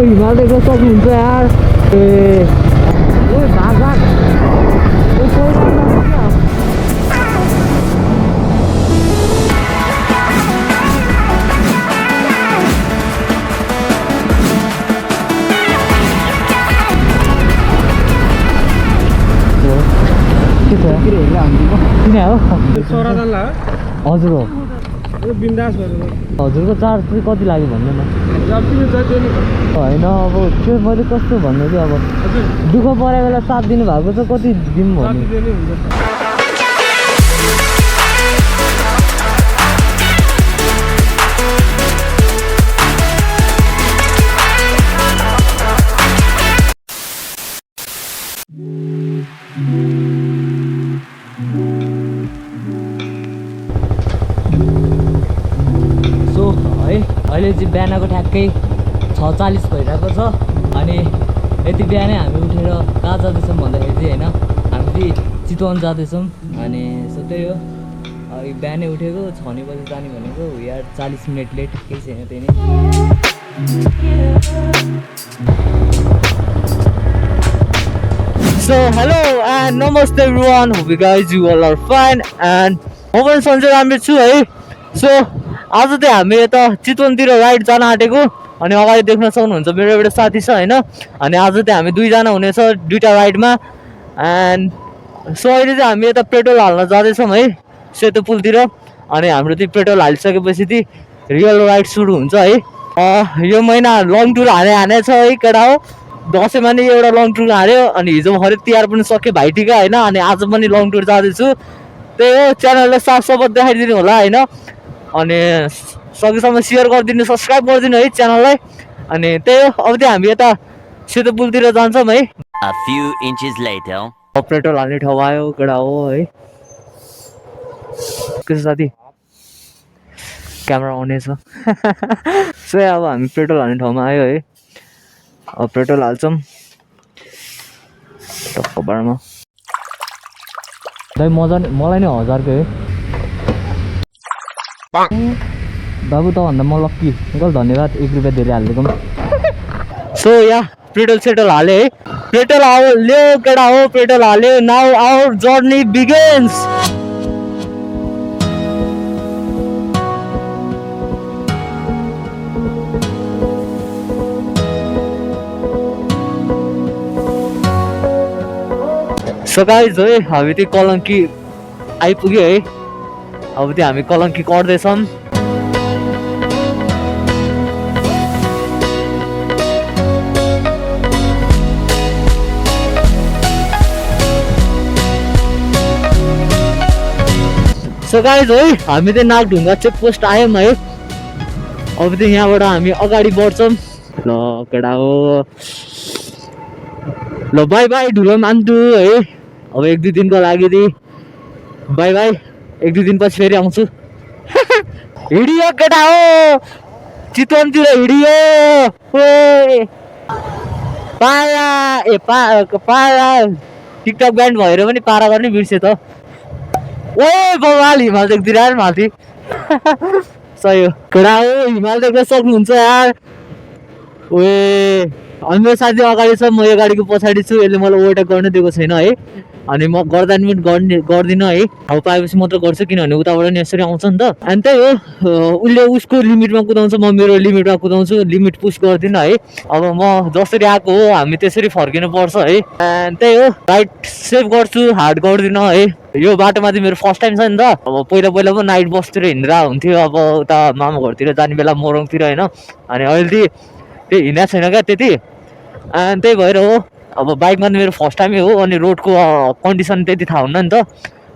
हिमाल देख्न सक्नुहुन्छ यार ए ओइ भाग भाग हजुर हो हजुरको चार्ज चाहिँ कति लाग्यो भन्नु न होइन अब त्यो मैले कस्तो भन्नु कि अब दुःख परेको बेला साथ दिनु भएको छ कति दिउँ भन्नु अहिले चाहिँ बिहानको ठ्याक्कै 6:40 भइरहेको छ अनि यति बिहानै हामी उठेर कहाँ जाँदैछौँ भन्दाखेरि चाहिँ होइन हामी चाहिँ चितवन जाँदैछौँ अनि सो त्यही हो बिहानै उठेको 6 बजी जाने भनेको यार 40 मिनट लेट केही छैन त्यही नै So hello and namaste everyone, hope you guys you all are fine and म पनि सन्चै राम्रो छु है सो आज चाहिँ हामी यता चितवनतिर राइड जान आँटेको अनि अगाडि देख्न सक्नुहुन्छ मेरो एउटा साथी छ होइन अनि आज चाहिँ हामी दुईजना हुनेछ दुईटा राइडमा एन्ड सो अहिले चाहिँ हामी यता पेट्रोल हाल्न जाँदैछौँ है सेतो पुलतिर अनि हाम्रो चाहिँ पेट्रोल हालिसकेपछि चाहिँ रियल राइड सुरु हुन्छ है यो महिना लङ टुर हाने छ है केटा हो दसैँमा नि एउटा लङ टुर हाल्यो अनि हिजो भरे तिहार पनि सक्यो भाइटिका होइन अनि आज पनि लङ टुर जाँदैछु त्यही हो च्यानललाई साफ सफाइ देखाइदिनु होला होइन अनि सकेसम्म सेयर गरिदिनु सब्सक्राइब गरिदिनु है च्यानललाई अनि त्यही हो अब चाहिँ हामी यता सेतो पुलतिर जान्छौँ है पेट्रोल हाल्ने ठाउँ आयो केटा हो है के छ साथी क्यामेरा आउने छ सो अब हामी पेट्रोल हाल्ने ठाउँमा आयो है अब पेट्रोल हाल्छौँ टक्क बारमा दाइ मजा मलाई नै 1000 है बाबु तभन्दा म लक्की अङ्कल धन्यवाद 1 रुपियाँ धेरै हालिदिएको सो या पेट्रोल सेट्रोल हाल्यो है पेट्रोल हाल्यो केटा हो पेट्रोल हाल्यो now our journey begins so guys है हामी चाहिँ कलङ्की आइपुग्यो है अब चाहिँ हामी कलङ्की कट्दैछौँ सो गाइज है हामी चाहिँ नागढुङ्गा चेकपोस्ट आयौँ है अब चाहिँ यहाँबाट हामी अगाडि बढ्छौँ ल केटा हो ल बाई बाई ढुलो मान्छु है अब 1-2 दिनको लागि चाहिँ बाई बाई 1-2 दिनपछि फेरि आउँछु हिडियो केटा हो चितवनतिर हिडियो पारा ए पारा टिकटक ब्यान्ड भएर पनि पारा गर्ने बिर्से त ओ बवाल हिमाल देख्दिन यार माथि सही हो केटा हो हिमाल देख्न सक्नुहुन्छ यार ओए अनि मेरो साथी अगाडि छ म यो गाडीको पछाडि छु यसले मलाई ओभरटेक गर्न दिएको छैन है अनि म गर्दा पनि गर्दिनँ है अब पाएपछि मात्र गर्छु किनभने उताबाट नि यसरी आउँछ नि त अनि त्यही हो उसले उसको लिमिटमा कुदाउँछ म मेरो लिमिटमा कुदाउँछु लिमिट पुस गर्दिनँ है अब म जसरी आएको हो हामी त्यसरी फर्किनु पर्छ है अनि त्यही हो राइड सेभ गर्छु हार्ड गर्दिनँ है यो बाटोमा चाहिँ मेरो फर्स्ट टाइम छ नि त अब पहिला पो नाइट बसतिर हिँडेर हुन्थ्यो अब उता मामा घरतिर जाने बेला मोरङतिर होइन अनि अहिले त्यही हिँडेको छैन क्या त्यति अनि त्यही भएर हो अब बाइकमा त मेरो फर्स्ट टाइमै हो अनि रोडको कन्डिसन त्यति थाहा हुन्न नि त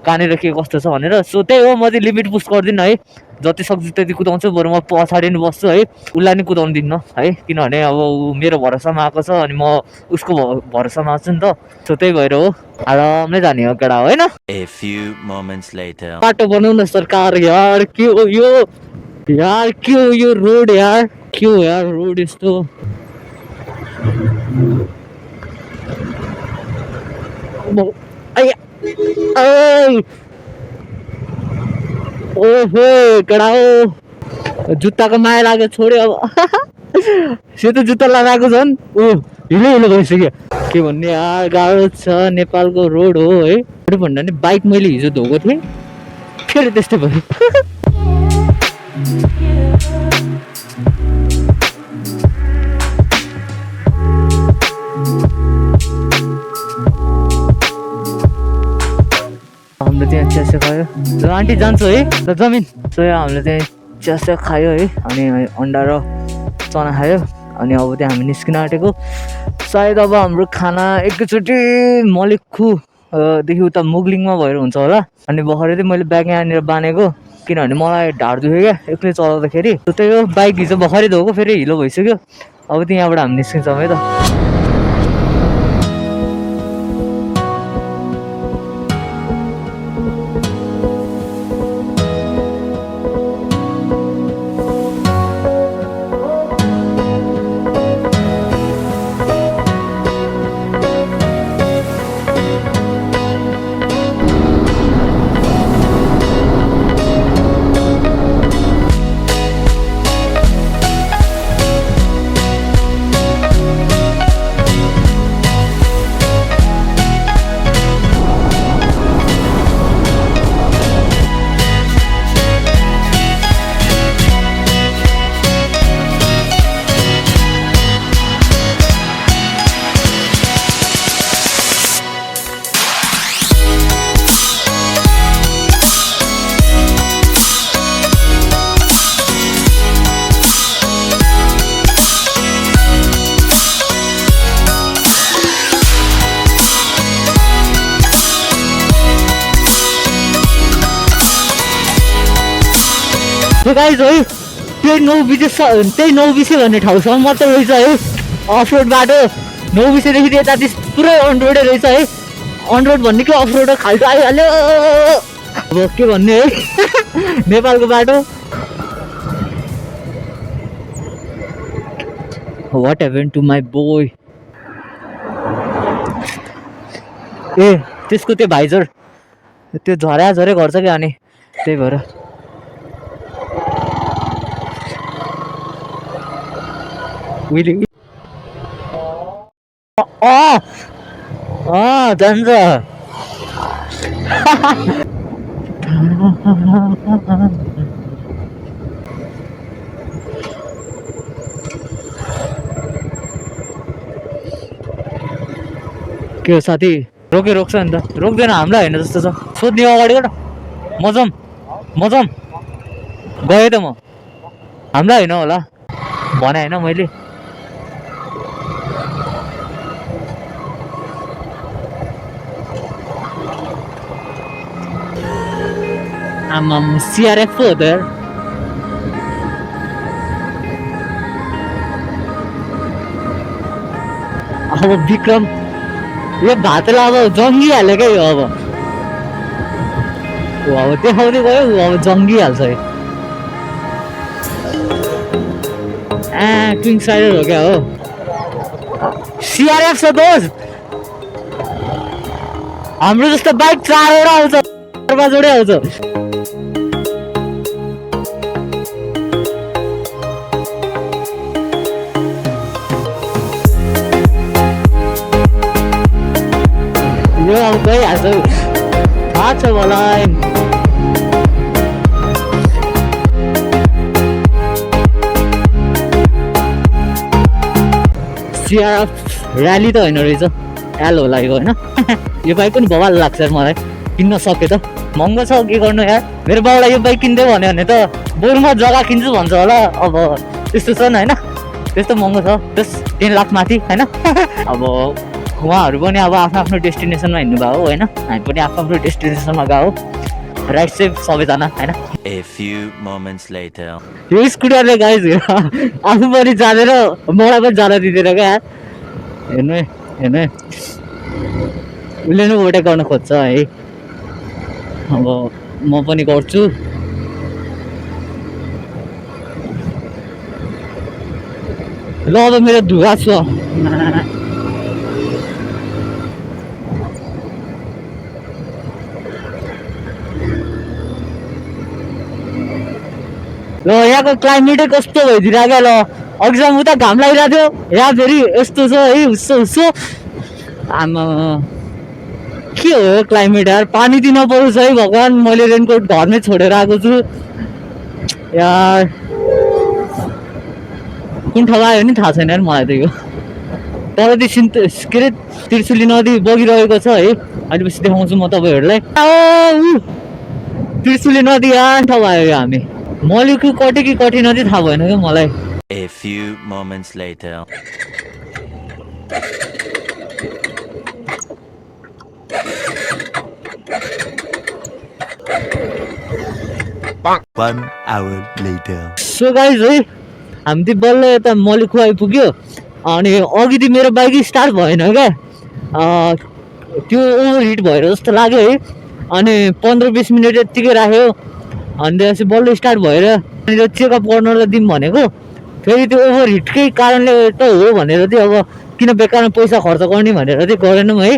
कहाँनिर के कस्तो छ भनेर सो त्यही हो म चाहिँ लिमिट पुस गर्दिनँ है जति सक्छु त्यति कुदाउँछु बरु म पछाडि नि बस्छु है उसलाई नि कुदाउनु दिन्न है किनभने अब ऊ मेरो भरोसामा आएको छ अनि म उसको भरोसामा आएको छु नि त सो त्यही भएर हो आरामले जाने हो केटा होइन बाटो बनाउन सरकार यार के हो यो यार के हो यो रोड यार के हो यार रोड यस्तो ओहो केटा हो जुत्ताको माया लाग्यो छोड्यो अब सेतो जुत्ता लगाएको झन् हिलो हिलो भइसक्यो। के भन्ने यार, गाह्रो छ। नेपालको रोड हो है। भन्दा नि बाइक मैले हिजो धोएको थिएँ, फेरि त्यस्तै भयो। हाम्रो त्यहाँ चियासिया खायो र आन्टी जान्छु है र जमिन। सो हामीले त्यहाँ चियासिया खायो है, अनि अन्डा र चना खायो। अनि अब त्यहाँ हामी निस्किन आँटेको। सायद अब हाम्रो खाना एकैचोटि मलिखुदेखि उता मुगलिङमा भएर हुन्छ होला। अनि भर्खरै चाहिँ मैले ब्याग यहाँनिर बाँधेको, किनभने मलाई ढाड दुख्यो क्या एक्लै चलाउँदाखेरि। त्यही हो, बाइक हिजो भर्खरै धोएको, फेरि हिलो भइसक्यो। अब त्यहाँबाट हामी निस्किन्छौँ है त। गाइज है, त्यही 9 भन्ने ठाउँसम्म मात्र रहेछ है अफ रोड बाटो। 9 यता पुरै अन रोडै रहेछ है। अन रोड भन्ने के अफ रोड खाल्टो आइहाल्यो। अब के भन्ने है नेपालको बाटो। What heaven to my boy. ए त्यसको त्यो भाइजर त्यो झरे गर्छ क्या, अनि त्यही भएर। जान्छ के हो साथी, रोक्छ नि त। रोक्दैन, हामीलाई होइन जस्तो छ। सोध्ने अगाडि न मजम गएँ त म, हामीलाई होइन होला भने होइन मैले। आमाम CRF हो त यार। अब विक्रम यो भातलाई अब जङ्गिहाल्यो क्या यो। अब देखाउँदै गयो, अब जङ्गिहाल्छ है। क्विङ साइडर हो क्या हो। CRF छ दोस्त। हाम्रो जस्तो बाइक 4 वटा आउँछ, 4-5 वटै आउँछ। यो अब गइहाल्छ, थाहा छ मलाई। CRF र्याली त होइन रहेछ, एल होला यो होइन। यो बाइक पनि बवाल लाग्छ मलाई, किन्न सके त। महँगो छ, के गर्नु यार। मेरो बाउलाई यो बाइक किन्दै भन्यो भने त बरु म जग्गा किन्छु भन्छ होला। अब त्यस्तो छ नि होइन, त्यस्तो महँगो छ, जस 10 लाख माथि होइन। अब उहाँहरू पनि अब आफ्नो डेस्टिनेसनमा हिँड्नु भयो होइन, हामी पनि आफ्नो डेस्टिनेसनमा गयो। राइट सेफ सबैजना होइन। यो स्कुटरले गाइज आफू पनि जाँदैन, मलाई पनि जान दिँदैन क्या। हेर्नु है, उसले नै ओभरटेक गर्न खोज्छ है। अब म पनि गर्छु। ल अब मेरो धुवा छ। ल यहाँको क्लाइमेटै कस्तो भइदिरहेको क्या। ल अघिसम्म उता घाम लागिरहेको थियो यहाँ फेरि यस्तो छ है हुस्सो हुस्सो आमा के हो क्लाइमेट यार पानी दिन परोस् है भगवान् मैले रेनकोट घरमै छोडेर आएको छु यार कुन ठाउँ आयो नि थाहा छैन यार मलाई त यो तर त्यो के अरे त्रिशुली नदी बगिरहेको छ है अहिले पछि देखाउँछु म तपाईँहरूलाई त्रिशुली नदी यहाँ ठाउँ आयो यो हामी मलिकु कटे कि कठिन नदी थाहा भएन क्या मलाई A few moments later. One hour later. So guys है हामी चाहिँ बल्ल यता मलिकु आइपुग्यो अनि अघि मेरो बाइक स्टार्ट भएन क्या त्यो ओभर हिट भएर जस्तो लाग्यो है अनि 15-20 मिनट यत्तिकै राख्यो अनि त्यसपछि बल्ल स्टार्ट भएर अनि चेकअप गर्न त दिउँ भनेको फेरि त्यो ओभर हिटकै कारणले त हो भनेर चाहिँ अब किन बेकारमा पैसा खर्च गर्ने भनेर चाहिँ गरेनौँ है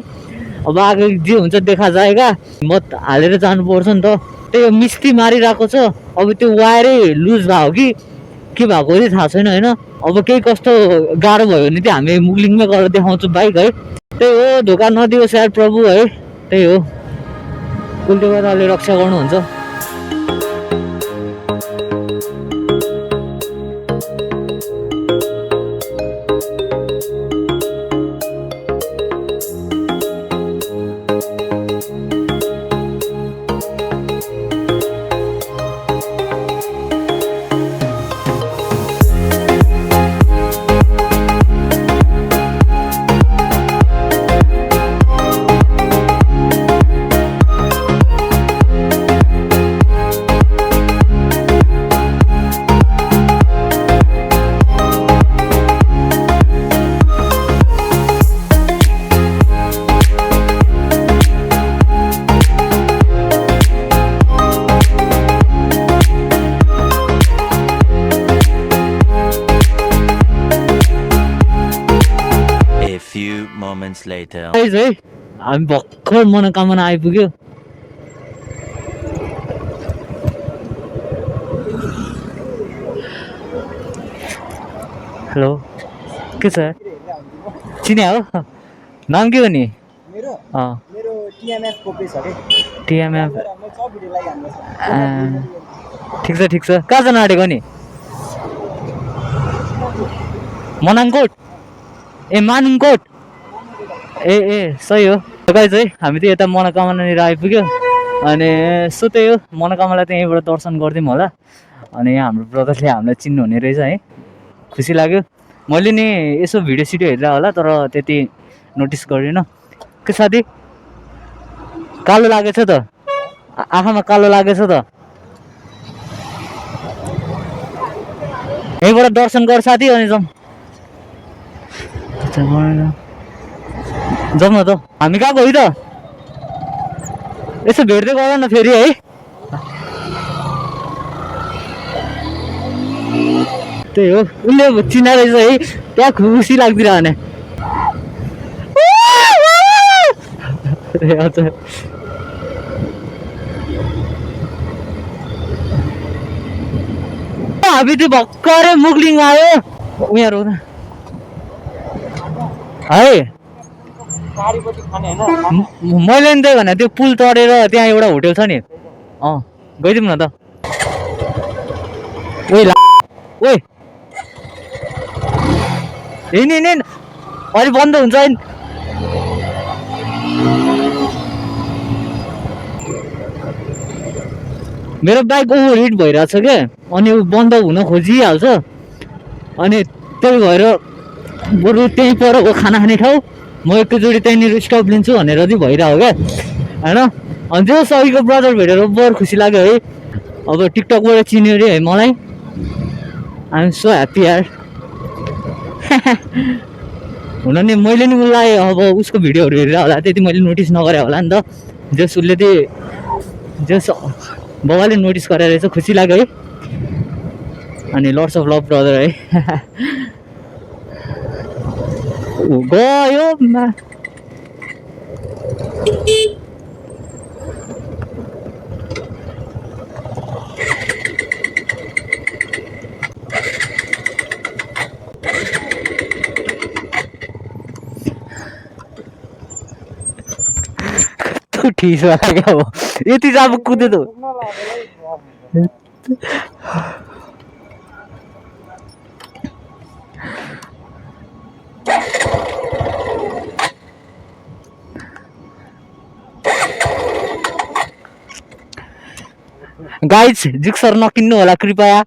अब आगे जे हुन्छ देखा जाएगा मत हालेर जानुपर्छ नि त त्यही मिस्त्री मारिरहेको छ अब त्यो वायरै लुज भएको के भएको चाहिँ थाहा छैन होइन अब केही कस्तो गाह्रो भयो भने चाहिँ हामी मुगलिङमै गएर देखाउँछौँ बाइक है त्यही हो धोका नदियोस् यार प्रभु है त्यही हो कुलले गर्दा अलि रक्षा गर्नुहुन्छ Later. है हामी भर्खर मनोकामना आइपुग्यो हेलो के छ चिने हो नाम के हो नि मेरो टिएमएफ कोपी छ के टिएमएफ म सब भिडियो लागि हाम्रो ठिक छ कहाँ जान आँटेको नि मनाङकोट ए मानुङकोट ए सही हो गाइज है हामी चाहिँ यता मनोकामनानिर आइपुग्यो अनि सो त्यही हो मनोकामनालाई चाहिँ यहीँबाट दर्शन गरिदिउँ होला अनि यहाँ हाम्रो ब्रदरले हामीलाई चिन्नु हुने रहेछ है खुसी लाग्यो मैले नि यसो भिडियो सिडियो हेरेर होला तर त्यति नोटिस गरिनँ के साथी कालो लागेछ त आँखामा कालो लागेछ त यहीँबाट दर्शन गर साथी अनि जाउँ न त हामी कहाँ गयो त यसो भेट्दै गर न फेरि है त्यही हो उसले चिना रहेछ है त्यहाँ खुसी लाग्दिरह भने हजुर हामी त्यो भर्खरै मुगलिङ आयो उनीहरू है मैले नि त्यही भने त्यो पुल तरेर त्यहाँ एउटा होटेल छ नि गइदिउँ न त ओइ हिँड अलि बन्द हुन्छ मेरो बाइक ओभर हिट भइरहेछ क्या अनि बन्द हुन खोजिहाल्छ अनि त्यही भएर बरु त्यहीँ परको खाना खाने ठाउँ म एकैचोटि त्यहीँनिर स्टप लिन्छु भनेर चाहिँ भइरहेको क्या होइन अनि त्यो सहीको ब्रदर भेटेर बर खुसी लाग्यो है अब टिकटकबाट चिन्यो अरे है मलाई आइएम सो ह्याप्पी यार हुन नि मैले नि उसलाई अब उसको भिडियोहरू हेरेर होला त्यति मैले नोटिस नगरे होला नि त जस उसले चाहिँ जस बाबाले नोटिस गरेर रहेछ खुसी लाग्यो है अनि लट्स अफ लभ ब्रदर है गयो ठिसो लाग्यो अब यति चाहिँ अब कुद्यो त गाइज जिक्सर नकिन्नु होला कृपया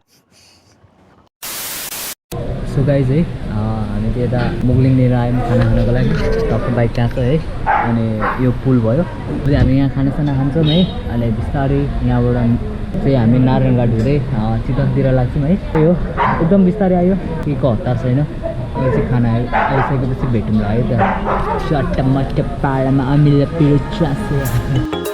सो गाइज है हामी चाहिँ यता मुगलिङनिर आयौँ खाना खानको लागि टक्क बाइक त्यहाँ छ है अनि यो पुल भयो अहिले हामी यहाँ खानासाना खान्छौँ है अनि बिस्तारै यहाँबाट चाहिँ हामी नारायणघाट हुँदै चितवनतिर लाग्छौँ है यो एकदम बिस्तारै आयो केको हतार छैन यो चाहिँ खाना आइसकेपछि भेटौँला है त चट्टमट्ट पाडामा अमिलो पिरो च्वासे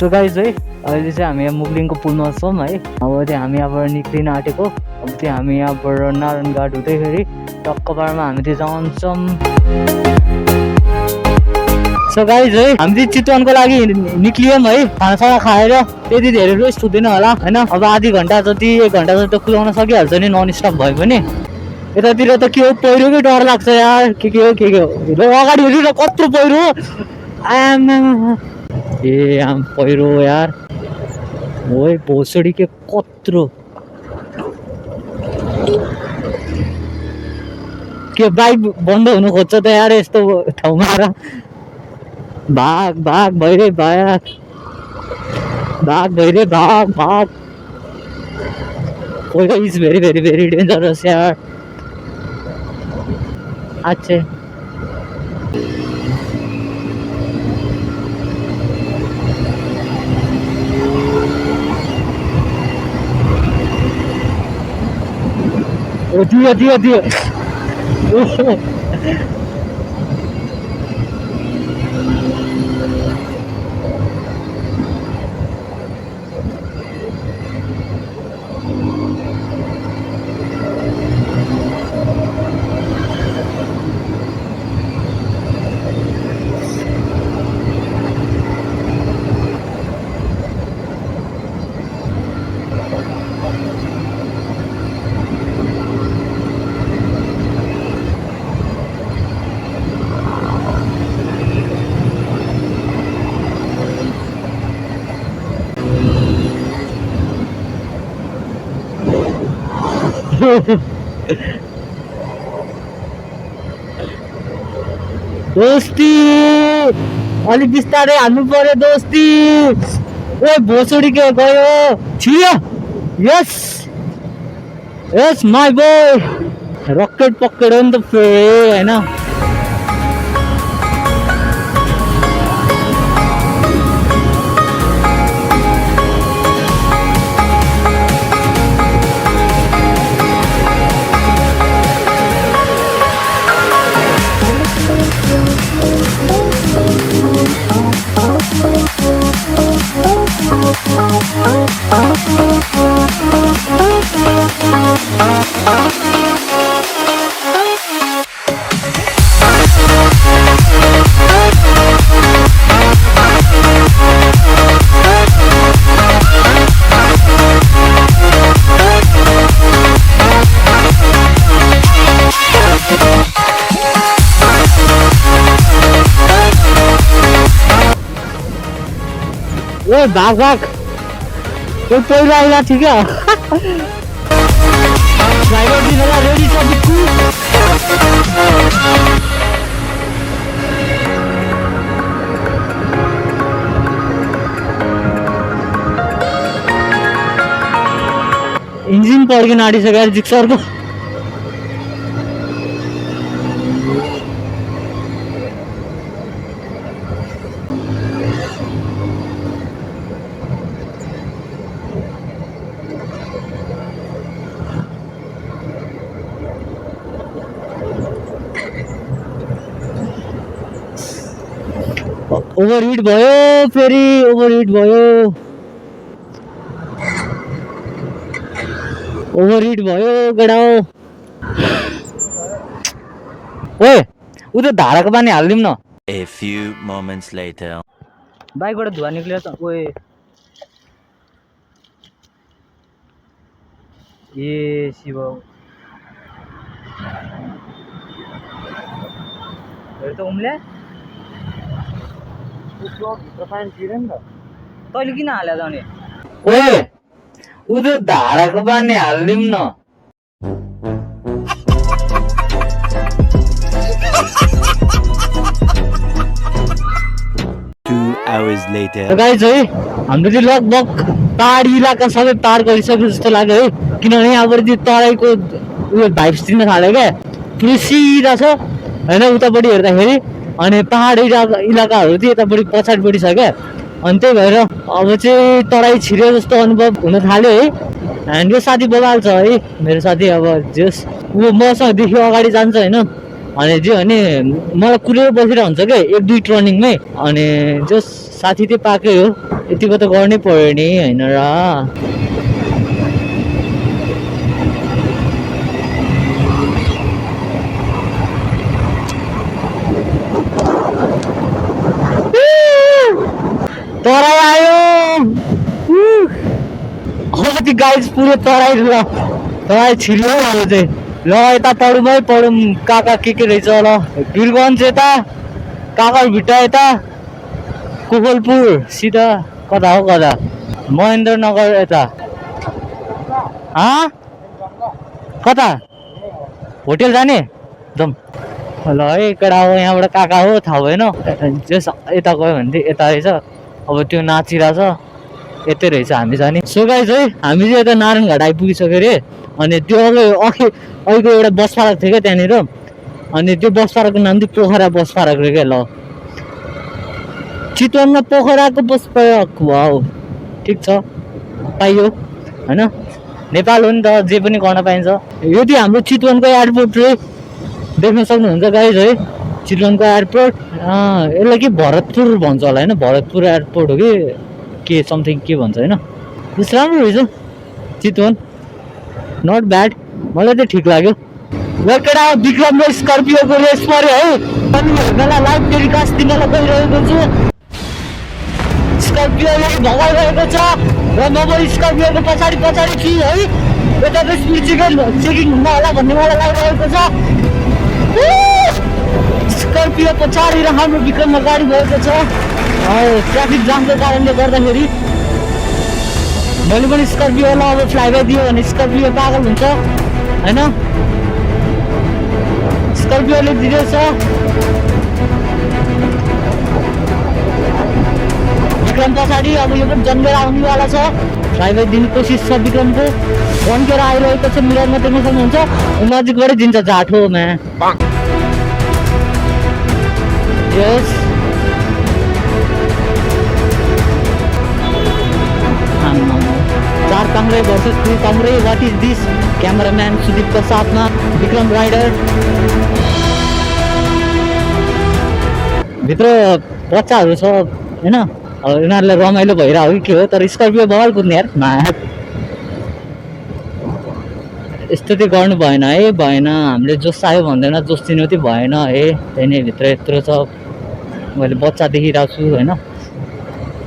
सो गाइज है अहिले चाहिँ हामी यहाँ मुगलिङको पुलमा छौँ है अब चाहिँ हामी यहाँबाट निक्लिन आँटेको अब चाहिँ हामी यहाँबाट नारायणघाट हुँदैखेरि टक्कपारमा हामी चाहिँ जान्छौँ सो गाइज है हामी चाहिँ चितवनको लागि निक्लियौँ है खानासाना खाएर त्यति धेरै रेस्ट हुँदैन होला होइन अब आधी घन्टा जति 1 घन्टा जति त कुदाउन सकिहाल्छ नि नन स्टप भयो भने यतातिर त के हो पहिरोकै डर लाग्छ यार के हो अगाडि हेर्नु न कत्रो पहिरो ए आम पहिरो यार ओए भोसडी के कत्रो के बाइक बन्द हुनु खोज्छ त यार यस्तो ठाउँमा र भाग भइरे भाग भइरे भाग पहिरो इज भेरी डेन्जरस यार अच्छा दियो दोस्ती अलिक बिस्तारै हान्नु पर्यो दोस्ती ओ भोसडी के गयो छियो यस माई बोय रकेट पक्रेर नि त फेरि हैन ए भाग यो पहिला आइला थियो क्या ड्राइभर दिनलाई रेडी छ बिक्कु इन्जिन पड्किन आँटिसक्यो जिक्सरको ओभरहिट भयो फेरि ओभरहिट भयो गडाओ ओए ऊ त धाराको पानी हालिदिउँ न। A few moments later. बाइकबाट धुवा निक्लियो त। ओए ए शिव हेर त उम्ले भित्र पानी छिर्यो नि त। तैँले किन हाल्यो त अनि? ओए ऊ त धाराको पानी हालिदिउँ न। 2 hours later. गाइज है हाम्रो चाहिँ लगभग पहाडी इलाका सबै पार गरिसक्यो जस्तो लाग्यो है, किनभने यहाँबाट चाहिँ तराईको उयो भाइब्स दिन थाल्यो क्या, पुरै सिधा छ होइन उतापट्टि हेर्दाखेरि। अनि पहाडी इलाकाहरू चाहिँ यतापट्टि पछाडिपट्टि छ क्या, अनि त्यही भएर अब चाहिँ तराई छिर्यो जस्तो अनुभव हुन थाल्यो है। एन्ड यो साथी बबाल छ है मेरो साथी, अब जस ऊ मसँग देखि अगाडि जान्छ होइन, अनि जे भने मलाई कुरेर बसिरहेको हुन्छ क्या 1-2 टर्निङमै। अनि जस साथी चाहिँ पाएकै हो, यतिको त गर्नै पर्यो नि होइन र। तराई आयो अब त्यो गाइज पुरै तराई ल, तराई छिर्यो अब चाहिँ ल। यता पढौँ पढौँ कहाँ के रहेछ ल। वीरगन्ज यता, काकरभिट्टा यता, कोकलपुर सिधा कता हो कता, महेन्द्रनगर यता कता होटेल जाने एकदम ल है केटा हो। यहाँबाट काका हो थाहा भएन, जस यता गयो भने चाहिँ यता रहेछ। अब त्यो नाचिरहेछ यतै रहेछ हामी जाने। सो गाइज है हामी चाहिँ यता नारायणघाट आइपुगिसक्यो अरे। अनि त्यो अघिको एउटा बस पार्क थियो क्या त्यहाँनिर, अनि त्यो बस पार्कको नाम चाहिँ पोखरा बस पार्क रे क्या। ल चितवनमा पोखराको बस पार्क, वाउ ठिक छ पाइयो होइन, नेपाल हो नि त जे पनि गर्न पाइन्छ। यो चाहिँ हाम्रो चितवनको एयरपोर्ट रे, देख्न सक्नुहुन्छ गाइज है चितवनको एयरपोर्ट। यसलाई के भरतपुर भन्छ होला होइन, भरतपुर एयरपोर्ट हो कि के समथिङ के भन्छ होइन। यस राम्रो रहेछ चितवन, नट ब्याड, मलाई चाहिँ ठिक लाग्यो। केटा विक्रम र स्कर्पियोको रेस पऱ्यो है, अनि हेर्नलाई लाइभ टेलिकास्ट दिनलाई गइरहेको छु। स्कर्पियोले भगाइरहेको छ र म पनि स्कर्पियोको पछाडि छु है। यताको स्पिड चेकिङ हुन होला भन्ने मलाई लागिरहेको छ। स्कर्पियो पछाडि र हाम्रो विक्रममा गाडी भएको छ। ट्राफिक जामको कारणले गर्दाखेरि मैले पनि स्कर्पियोलाई अब फ्लाइबाई दियो भने स्कर्पियो पागल हुन्छ होइन। स्कर्पियोले दिँदैछ, विक्रम पछाडि अब यो पनि जन्मेर आउनेवाला छ। फ्लाइबाई दिने कोसिस छ विक्रमको, भन्केर आइरहेको छ मिररमा देख्न सक्नुहुन्छ। नजिकबाटै दिन्छ जाठोमा। यस चार काङ्ग्रे भर्सेस 2 काङ्ग्रे, वाट इज दिस। क्यामेराम्यान सुदीपको साथमा विक्रम राइडर। भित्र बच्चाहरू छ होइन, अब यिनीहरूलाई रमाइलो भइरहेको कि के हो, तर स्कर्पियो बवाल कुद्ने यार यस्तो चाहिँ गर्नु भएन है, भएन। हामीले जोस आयो भन्दैन, जोस दिनु चाहिँ भएन है। त्यही नै भित्र यत्रो छ, मैले बच्चा देखिरहेको छु होइन।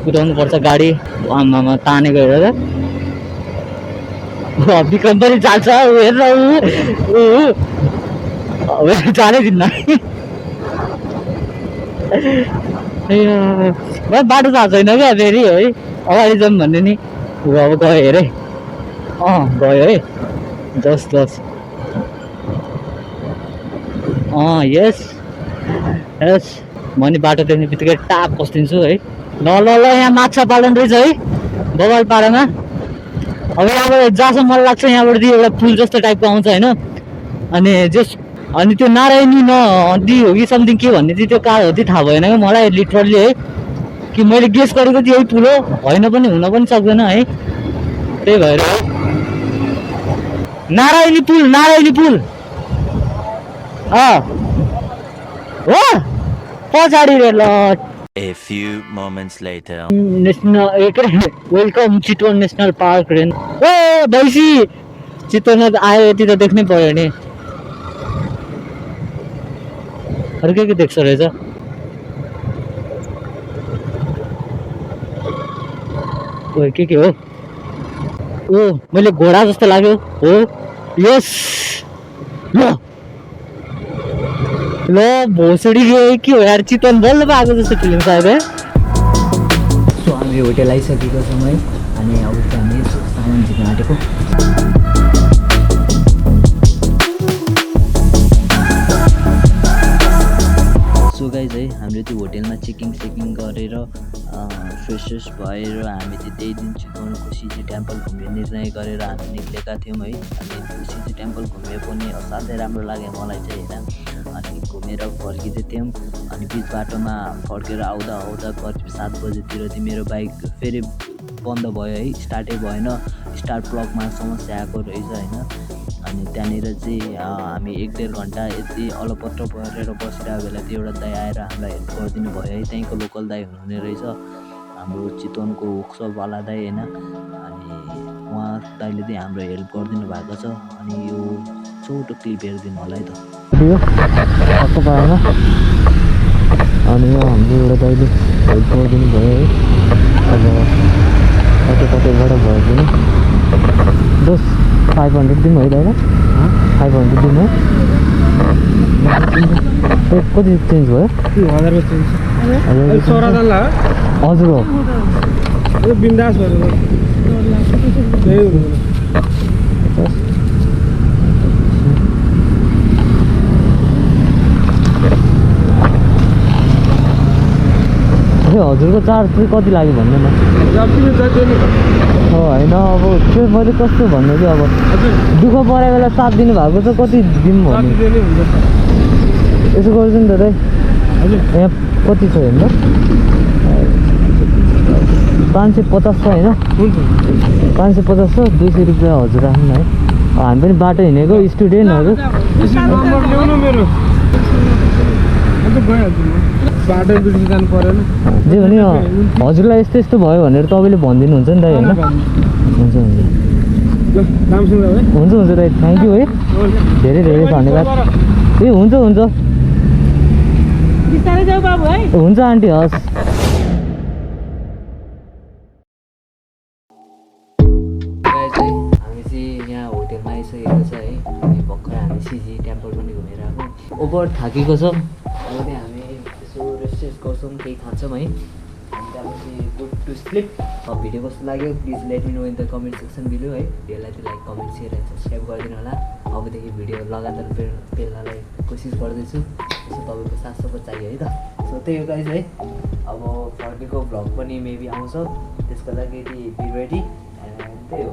कुदाउनु पर्छ गाडी, आमामा तानेको हेरेर विक्रम पनि जान्छ हेर जानै दिन्न। बाटो थाहा छैन क्या फेरि है, अगाडि जाउँ भन्ने नि। अब गयो अरे, गयो है, जस यस यस। म नि बाटो देख्ने बित्तिकै टाप पस्दिन्छु है। ल यहाँ माछा पालन रहेछ है बबाल पाडामा। अब यहाँबाट जहाँसम्म मलाई लाग्छ यहाँबाट चाहिँ एउटा पुल जस्तो टाइपको आउँछ होइन, अनि त्यो नारायणी नदी हो कि समथिङ के भन्ने चाहिँ त्यो कहाँ हो त्यो थाहा भएन क्या मलाई लिटरली है, कि मैले गेस गरेको चाहिँ यही पुल हो, होइन पनि हुन पनि सक्दैन है। त्यही भएर नारायणी पुल हो पछाडि रे। ल A few moments later. National welcome Chitwan national park रे। ए भैँसी चितवनमा आयो, यति त देख्नै पर्यो नि। अरू के देख्छ रहेछ ओ के हो ओ मैले घोडा जस्तो लाग्यो हो यस ल ल भोसडी गयो के हो यार चितवन बल्ल पो आएको जस्तो फिलिङ छ अहिले सो हामी होटेल आइसकेको छौँ है अनि अब चाहिँ हामी सामान झिक्न आँटेको सो गाइज है हामीले त्यो होटेलमा चेकिङ गरेर फ्रेस भएर हामी चाहिँ त्यही दिन चितवनको सिजी टेम्पल घुम्ने निर्णय गरेर हामी निक्लेका थियौँ है हामी सिजी टेम्पल घुमे पनि असाध्यै राम्रो लाग्यो मलाई चाहिँ होइन अनि घुमेर फर्किँदै थियौँ अनि बिच बाटोमा फर्केर आउँदा करिब 7 बजेतिर चाहिँ मेरो बाइक फेरि बन्द भयो है स्टार्टै भएन स्टार्ट प्लगमा समस्या आएको रहेछ होइन अनि त्यहाँनिर चाहिँ हामी 1-1.5 घन्टा यति अलपत्र परेर बसिरहेको बेला त्यो एउटा दाइ आएर हामीलाई हेल्प गरिदिनु भयो है त्यहीँको लोकल दाइ हुनुहुने रहेछ हाम्रो चितवनको वर्कसपवाला दाइ होइन अनि उहाँ दाइले चाहिँ हाम्रो हेल्प गरिदिनु भएको छ अनि यो छोटो क्लिप हेरिदिनु होला है त पाएन अनि यो हाम्रो एउटा दाइले हेल्प गरिदिनु भयो है अब कतैबाट भयो पनि बस 500 दिउँ है दाइ 500 दिउँ है कति चेन्ज भयो 1000 चेन्ज हजुर हो बिन्दास हजुरको चार्ज चाहिँ कति लाग्यो भन्नु न होइन अब त्यो मैले कस्तो भन्नु कि अब दुःख परे बेला साथ दिनु भएको छ कति दिउँ भन्नु यसो गर्छु नि त दाइ यहाँ कति छ हेर्नु 550 छ होइन 550 छ 200 रुपियाँ हजुर राख्नु है हामी पनि बाटो हिँडेको स्टुडेन्टहरू बाटो बिर्सिनु जानु परेन जे भने हजुरलाई यस्तो भयो भनेर तपाईँले भनिदिनुहुन्छ नि दाइ होइन हुन्छ हुन्छ दाइ थ्याङ्क यू है धेरै धेरै धन्यवाद ए हुन्छ हुन्छ आन्टी हस् हामी चाहिँ यहाँ होटेलमा आइसकेको छ है अनि भर्खर हामी सिजी टेम्पल पनि घुमेर आएको ओभर थाकेको छ अब चाहिँ हामी यसो रेस्ट गर्छौँ केही खान्छौँ है अनि त्यहाँपछि गुड टु स्लिप भिडियो कस्तो लाग्यो please let me know in the comment section below है भिडियोलाई चाहिँ like comment share and subscribe गरिदिनु होला अबदेखि भिडियो लगातार पेल्नलाई कोसिस गर्दैछु यसो तपाईँको साथ सपोर्ट चाहियो है त सो त्यही हो गाइज है अब फर्केको भ्लग पनि मेबी आउँछ त्यसको लागि बी रेडी एन्ड त्यही हो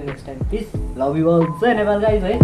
next time please love you all जय नेपाल गाइज है